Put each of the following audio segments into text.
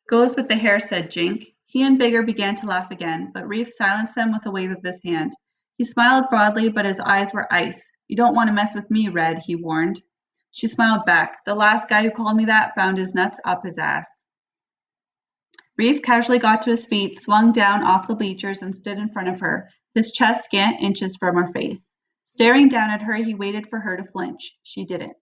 Goes with the hair, said Jink. He and Bigger began to laugh again, but Reef silenced them with a wave of his hand. He smiled broadly, but his eyes were ice. You don't want to mess with me, Red, he warned. She smiled back. The last guy who called me that found his nuts up his ass. Reef casually got to his feet, swung down off the bleachers, and stood in front of her, his chest scant inches from her face. Staring down at her, he waited for her to flinch. She didn't.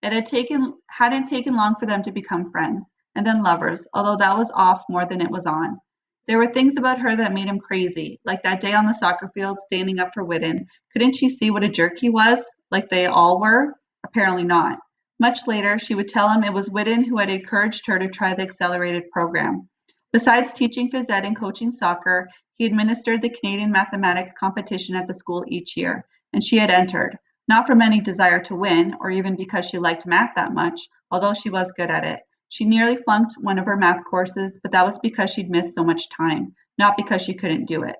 Hadn't taken long for them to become friends, and then lovers, although that was off more than it was on. There were things about her that made him crazy, like that day on the soccer field standing up for Whitten. Couldn't she see what a jerk he was, like they all were? Apparently not. Much later, she would tell him it was Whitten who had encouraged her to try the accelerated program. Besides teaching phys ed and coaching soccer, he administered the Canadian mathematics competition at the school each year, and she had entered, not from any desire to win, or even because she liked math that much, although she was good at it. She nearly flunked one of her math courses, but that was because she'd missed so much time, not because she couldn't do it.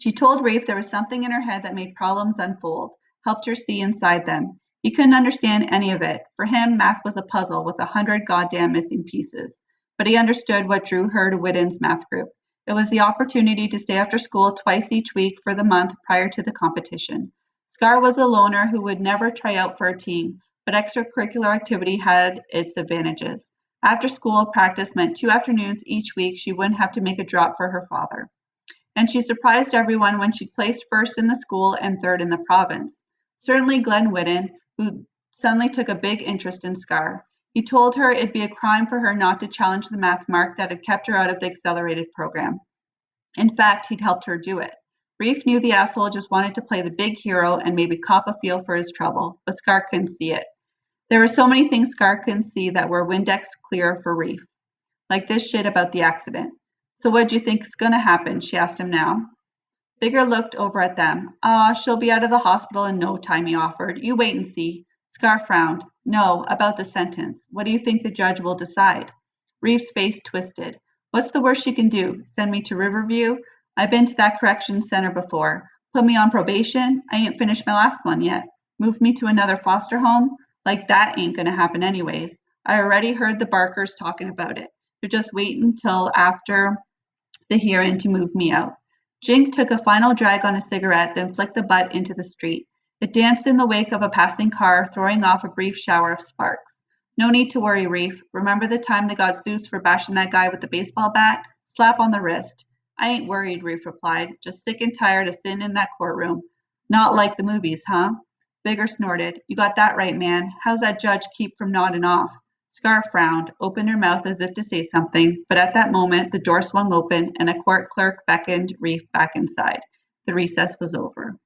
She told Rafe there was something in her head that made problems unfold, helped her see inside them. He couldn't understand any of it. For him, math was a puzzle with 100 goddamn missing pieces. But he understood what drew her to Whitten's math group. It was the opportunity to stay after school twice each week for the month prior to the competition. Scar was a loner who would never try out for a team, but extracurricular activity had its advantages. After school, practice meant 2 afternoons each week she wouldn't have to make a drop for her father. And she surprised everyone when she placed first in the school and third in the province. Certainly Glenn Whitten, who suddenly took a big interest in Scar. He told her it'd be a crime for her not to challenge the math mark that had kept her out of the accelerated program. In fact, he'd helped her do it. Reef knew the asshole just wanted to play the big hero and maybe cop a feel for his trouble, but Scar couldn't see it. There were so many things Scar couldn't see that were Windex clear for Reef. Like this shit about the accident. So what do you think is gonna happen? She asked him now. Bigger looked over at them. She'll be out of the hospital in no time, he offered. You wait and see. Scar frowned. No, about the sentence. What do you think the judge will decide? Reeves' face twisted. What's the worst she can do? Send me to Riverview? I've been to that correction center before. Put me on probation? I ain't finished my last one yet. Move me to another foster home? Like that ain't gonna happen anyways. I already heard the Barkers talking about it. They're just waiting until after the hearing to move me out. Jink took a final drag on a cigarette, then flicked the butt into the street. It danced in the wake of a passing car, throwing off a brief shower of sparks. No need to worry, Reef. Remember the time they got Zeus for bashing that guy with the baseball bat? Slap on the wrist. I ain't worried, Reef replied. Just sick and tired of sitting in that courtroom. Not like the movies, huh? Bigger snorted. You got that right, man. How's that judge keep from nodding off? Scar frowned, opened her mouth as if to say something, but at that moment the door swung open and a court clerk beckoned Reef back inside. The recess was over.